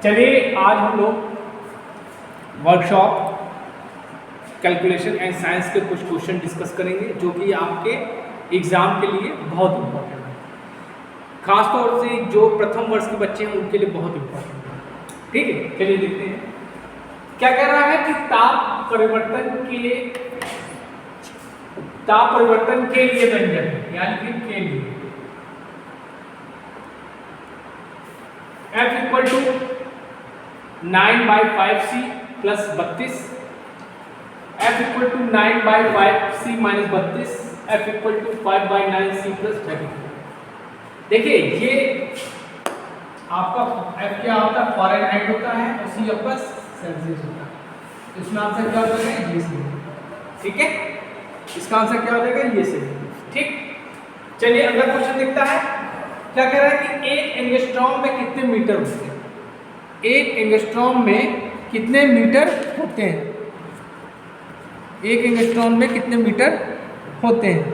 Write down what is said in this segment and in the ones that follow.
चलिए आज हम लोग वर्कशॉप कैलकुलेशन एंड साइंस के कुछ क्वेश्चन डिस्कस करेंगे जो कि आपके एग्जाम के लिए बहुत इम्पोर्टेंट है। खासतौर से जो प्रथम वर्ष के बच्चे हैं उनके लिए बहुत इम्पोर्टेंट है। ठीक है, चलिए देखते हैं क्या कह रहा है कि ताप परिवर्तन के लिए व्यंजक है, यानी कि के लिए F equal to 9/5C plus 32, F equal to 9/5C minus 32, F equal to 5/9C plus 34। देखिए ये आपका F क्या होता है, फ़ारेनहाइट होता है और C आपका सेल्सियस होता है। इसमें आंसर क्या हो जाएगा, ये से। ठीक है, इसका आंसर क्या हो जाएगा, ये से। ठीक, चलिए अगला क्वेश्चन देखता है। क्या कह रहा है कि एक एंगस्ट्रॉम में कितने मीटर होते हैं। एक एंगस्ट्रॉम में कितने मीटर होते हैं। एक एंगस्ट्रॉम में कितने मीटर होते हैं।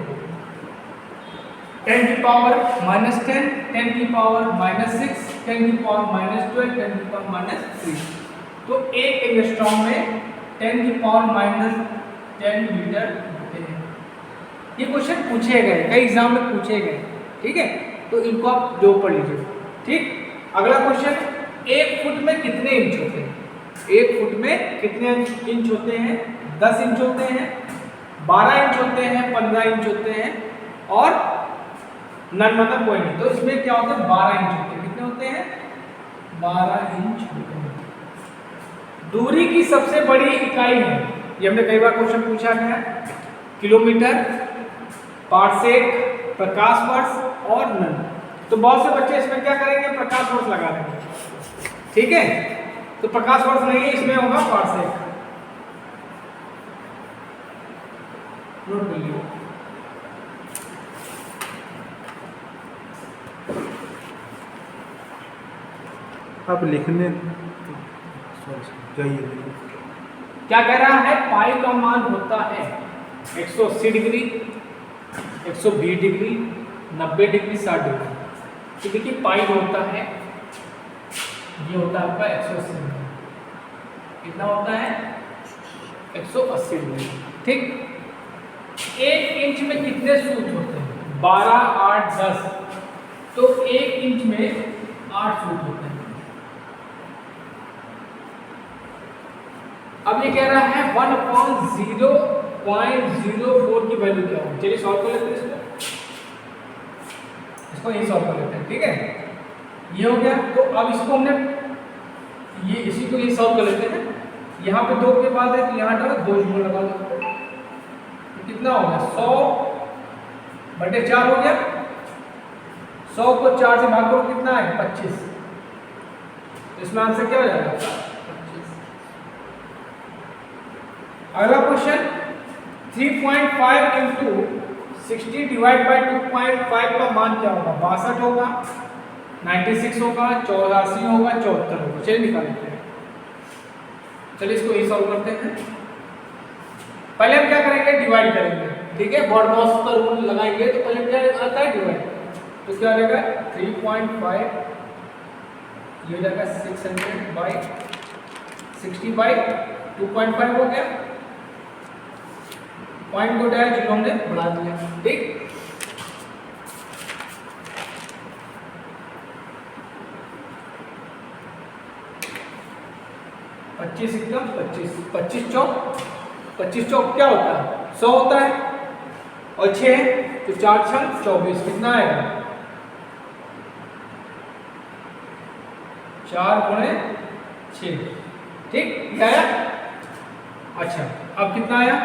10 की पावर -10, 10 की पावर -6, 10 की पावर -12, 10 की पावर -3। तो एक एंगस्ट्रॉम में 10 की पावर -10 मीटर होते हैं। ये क्वेश्चन पूछे गए, कई एग्जाम में पूछे गए। ठीक है, तो इनको आप जो पढ़ लीजिए। ठीक, अगला क्वेश्चन, एक फुट में कितने इंच होते हैं। एक फुट में कितने इंच होते हैं। 10 इंच होते हैं, 12 इंच होते हैं, 15 इंच होते हैं और नन मतलब कोई नहीं। तो इसमें क्या होता है, 12 इंच होते हैं। कितने होते हैं, 12 इंच होते हैं। दूरी की सबसे बड़ी इकाई है, ये हमने कई बार क्वेश्चन पूछा गया, किलोमीटर, पारसेक, प्रकाश वर्ष और नन। तो बहुत से बच्चे इसमें क्या करेंगे, प्रकाश वर्ष लगा देंगे। ठीक है, तो प्रकाश वर्ष नहीं है, इसमें होगा पारसेक। नोट कर लीजिए। आप लिखने चाहिए। क्या कह रहा है, पाई का मान होता है 180 डिग्री, 120 डिग्री, 90 डिग्री, 60 डिग्री। तो देखिए पाई होता है, ये होता है आपका 180 डिग्री। कितना होता है, 180 डिग्री। ठीक, एक इंच में कितने सूत होते हैं, 12, 8, 10। तो एक इंच में 8 सूत होते हैं। अब ये कह रहा है 1/0.04 की वैल्यू क्या होगी। चलिए सॉल्व कर लेते हैं इसको यही सॉल्व कर लेते हैं। ठीक है, ये हो गया। तो अब इसको हमने ये इसी को ये सॉल्व कर लेते हैं। यहाँ पे 2 के बाद है तो यहाँ डालो, 2 जुड़ लगा दो। तो कितना हो गया, 100/4 हो गया। 100 को 4 से भाग करो, कितना है, 25। इसमें आंसर क्या हो जाएगा, 25। अगला क्वेश्चन, 3.5 इंटू 60 डिवाइड बाई 2.5 का मान क्या होगा, 62 होगा, 96 होगा, 84 होगा, 74 होगा। चलिए निकाल लेते हैं। चलिए इसको ये सॉल्व करते हैं। पहले हम क्या करेंगे, डिवाइड करेंगे। ठीक है, बॉडमॉस का रूल लगाएंगे तो पहले क्या आता है, डिवाइड। तो क्या आ जाएगा, 3.5 ये हो जाएगा 600/60/2.5 हो गया। पॉइंट को डायल जीरो हमने बढ़ा दिया। ठीक, पच्चीस एकदम 25 चौक 25 चौक क्या होता है, 100 होता है और 6 तो 4 6 24। कितना आएगा, 4 गुणे 6। ठीक, क्या आया। अच्छा, अब कितना आया,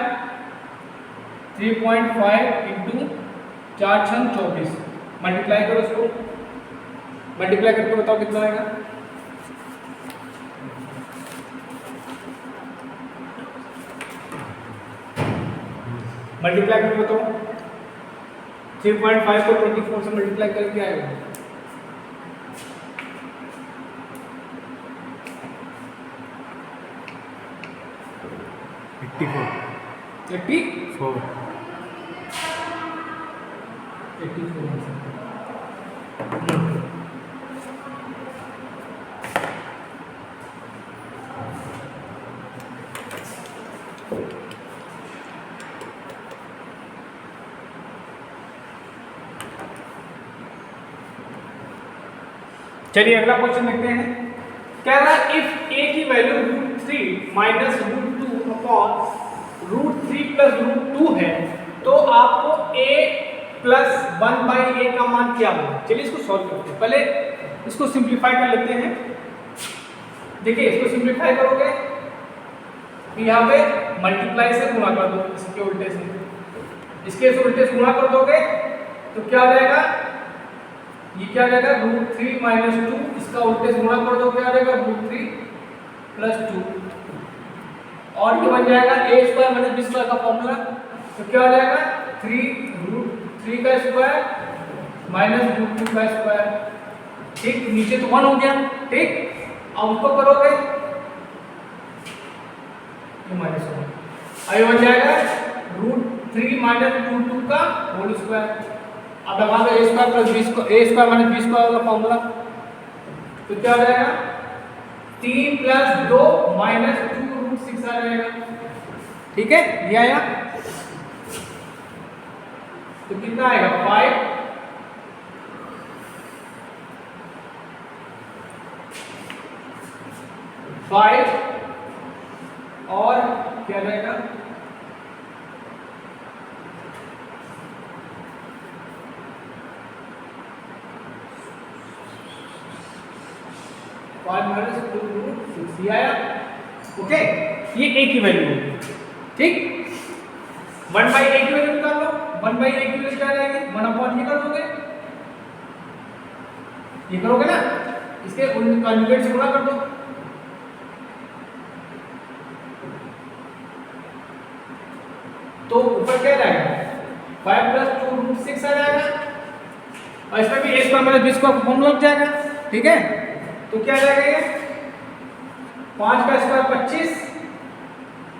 3.5 इंटू 4 6 24। मल्टीप्लाई करो इसको, मल्टीप्लाई करके बताओ कितना आएगा। मल्टीप्लाई करके बताओ, 3.5 को 24 से मल्टीप्लाई करके आएगा, फोर 84। चलिए अगला क्वेश्चन देखते हैं। कह रहा है इफ a की वैल्यू √3 माइनस √2 अपॉन √3 प्लस √2 है तो आपको a प्लस 1/a का मान क्या होगा। चलिए इसको सॉल्व करते हैं। पहले इसको सिंप्लीफाई कर लेते हैं। देखिए इसको सिंप्लीफाई करोगे यहाँ पे मल्टीप्लाई से गुणा कर दो, इसके उल्टे से, इसके उल्टे से गुणा कर दोगे तो क्या हो जाएगा, ये क्या हो जाएगा √3 माइनस 2, इसका उल्टे से गुणा कर दो क्या हो जाएगा √3 प्लस 2, और ये बन जाएगा a square minus b square का फॉर्मूला। तो क्या हो जाएगा 3√3 का स्क्वायर माइनस √2 का स्क्वायर। ठीक, नीचे तो 1 हो गया। ठीक, अब ऊपर करोगे ये माइनस 1, अब बन जाएगा √3 माइनस √2 का होल स्क्वायर। अब लगा दो a square plus b square, a square minus b square वाला फॉर्मूला। तो क्या हो जाएगा 3 प्लस 2 माइनस 2√6 आ जाएगा। ठीक है, ये आया। तो कितना आएगा 5 और क्या रहेगा 5 माइनस 2√6 आया। ओके, ये a की वैल्यू होगी। ठीक, 1/a की वैल्यू निकाल लो। 1/a की वैल्यू क्या रहेगी 1/, ये कर दोगे, ये करोगे ना, इसके कॉन्जुगेट से गुणा कर दो। तो ऊपर क्या रहेगा 5 प्लस 2√6 आ जाएगा, और इसमें भी a square minus b square formula लग जाएगा। ठीक है, तो क्या जाएगा ये 5 का स्क्वायर 25,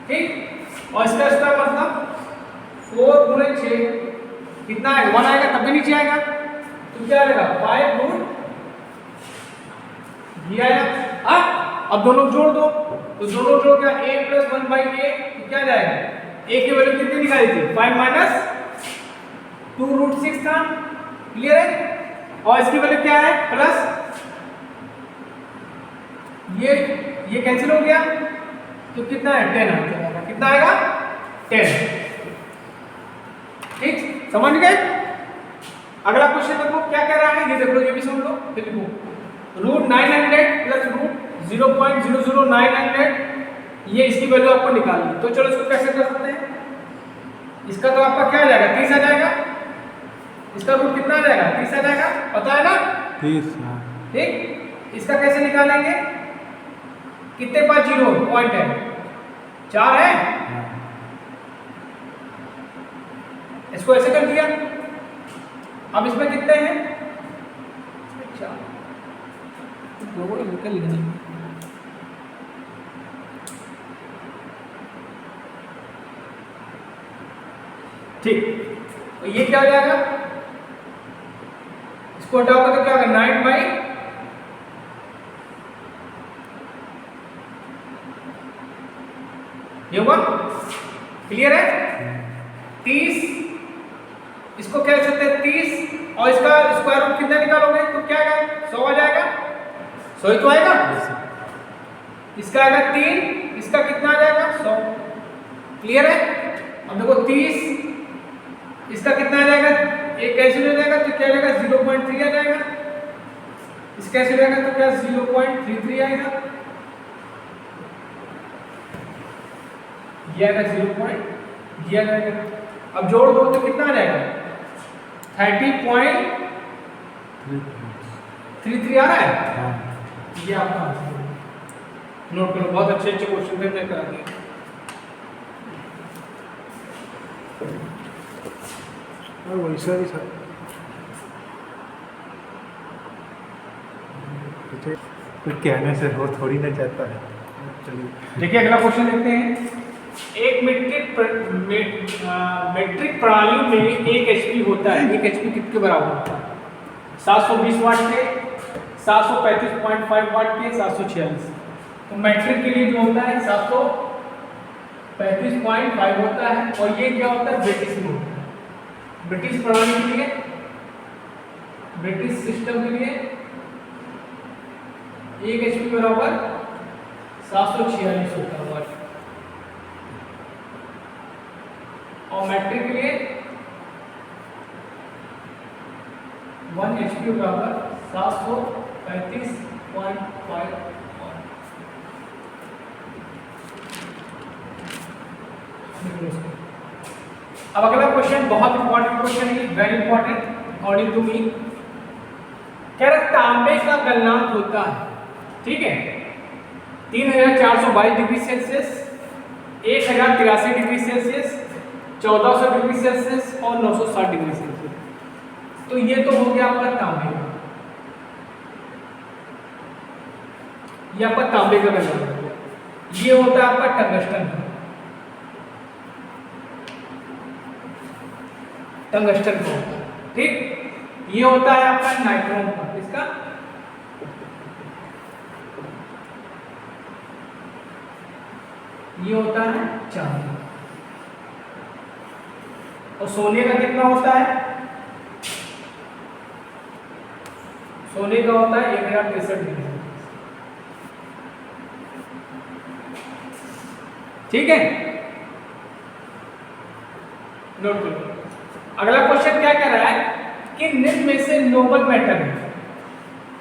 ठीक, और इसका स्क्वायर मतलब 4 गुणे 6 कितना आएगा 1 आएगा, तब भी नीचे आएगा। तो क्या आएगा 5 ये आया। अब दोनों जोड़ दो, तो दोनों जोड़ क्या a प्लस 1/a, तो क्या जाएगा a की वैल्यू कितनी निकाली थी 5 माइनस 2√6 था। क्लियर है, और इसकी वैल्यू क्या है प्लस, ये कैंसिल हो गया, तो कितना है 10 आ जाएगा। कितना आएगा 10। ठीक, समझ गए। अगला क्वेश्चन देखो क्या कह रहा है, ये देख लो, ये भी समझ लो। फिर लिखो √900 प्लस √0.00900, ये इसकी वैल्यू आपको निकालनी। तो चलो इसको कैसे कर सकते हैं। इसका तो आपका क्या आ जाएगा 30 आ जाएगा, इसका रूट कितना आ जाएगा 30 आ जाएगा, पता है ना 30। ठीक, इसका कैसे निकालेंगे, कितने पास 0 पॉइंट है 4 है, इसको ऐसे कर दिया। अब इसमें कितने हैं 4, निकल लिखना। ठीक, तो ये क्या हो जाएगा, इसको हटाओगे तो क्या होगा 9 बाई ये होगा। क्लियर है, 30, इसको क्या लिख सकते हैं 30, और इसका स्क्वायर रूट कितना निकालोगे तो क्या आएगा 100 आ जाएगा। 100 ही तो आएगा, इसका आएगा 3, इसका कितना आ जाएगा 100। क्लियर है, अब देखो 30, इसका कितना आ जाएगा, एक कैंसिल हो जाएगा तो क्या आ जाएगा 0.3 आ जाएगा, इसका कैंसिल हो जाएगा तो क्या 0.33 आएगा, ये आएगा 0. ये आ जाएगा। अब जोड़ दो तो कितना आ जाएगा 30.33 आ रहा है। ये आपका आंसर नोट करो, बहुत अच्छे अच्छे क्वेश्चन थे मैं करा दिया। और वैसा ही सर कुछ कहने से हो थोड़ी ना चाहता है। चलिए देखिए अगला क्वेश्चन देखते हैं। एक मीट्रिक प्रणाली में एक एचपी होता है, एक एचपी कितने बराबर होता है 720 वाट के, 735.5 वाट के, 746। तो मैट्रिक के लिए जो होता है 735.5 होता है, और ये क्या होता है ब्रिटिश में होता है, ब्रिटिश प्रणाली के लिए, ब्रिटिश सिस्टम के लिए 1 HP बराबर 746 होता है वाट। और मैट्रिक के लिए 1 HP बराबर 735.5। अब अगला क्वेश्चन बहुत इंपॉर्टेंट क्वेश्चन है, very important according to me. कह रहा तांबे का गलनांक होता है, ठीक है, 3422 degree Celsius, 1083 degree Celsius, 1400 degree Celsius और 960 डिग्री सेल्सियस। तो ये तो हो गया आपका तांबे का, ये आपका तांबे का गलनांक। ये होता है आपका टंगस्टन का, टंगस्टन का, ठीक। ये होता है आपका नाइट्रोन का, इसका ये होता है चांदी। और सोने का कितना होता है? सोने का होता है 1063 डिग्री, ठीक है, नोट करो। अगला क्वेश्चन क्या कह रहा है कि निम्न में से नोबल मेटल है,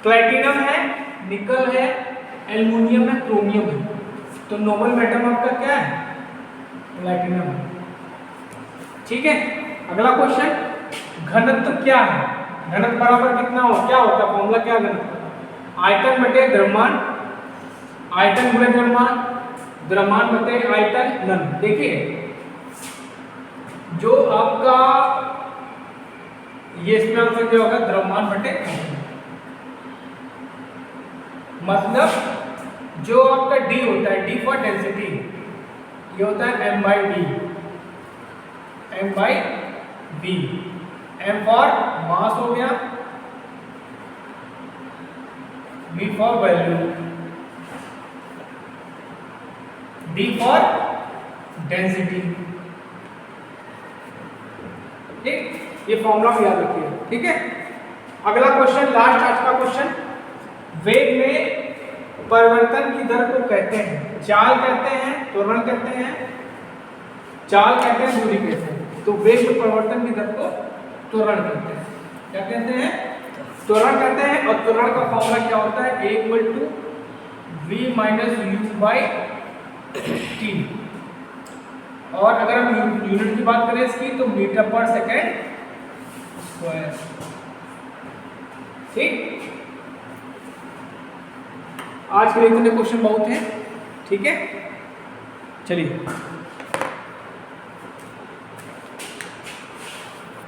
प्लैटिनम है, निकल है, एल्युमिनियम है, क्रोमियम है। तो नोबल मेटल आपका क्या है? प्लैटिनम है, ठीक है। अगला क्वेश्चन, घनत्व क्या है? घनत्व बराबर कितना हो, क्या होता है फॉर्मूला, क्या घनत्व? आयतन बटे द्रव्यमान, आयतन गुणे द्रव्यमान, द्रव्यमान बटे आयतन नन। देखिए जो आपका ये इसमें आंसर क्या होगा? द्रव्यमान बटे आयतन। मतलब जो आपका D होता है, D फॉर डेंसिटी, ये होता है m/d, m/b। m for mass हो गया, b for value, d for density, ठीक। ये फॉर्मूला याद रखिए, ठीक है। अगला क्वेश्चन, लास्ट आज का क्वेश्चन, वेग में परिवर्तन की दर को कहते हैं, चाल कहते हैं, त्वरण कहते हैं, चाल कहते हैं, दूरी कहते हैं। तो वेग में परिवर्तन की दर को त्वरण कहते हैं। क्या कहते हैं? त्वरण कहते हैं। और त्वरण का फॉर्मूला क्या होता है? A = v - u/t। और अगर हम यूनिट की बात करें इसकी, तो मीटर पर सेकेंड स्क्वायर, ठीक। आज के लिए इतने क्वेश्चन बहुत हैं, ठीक है, चलिए।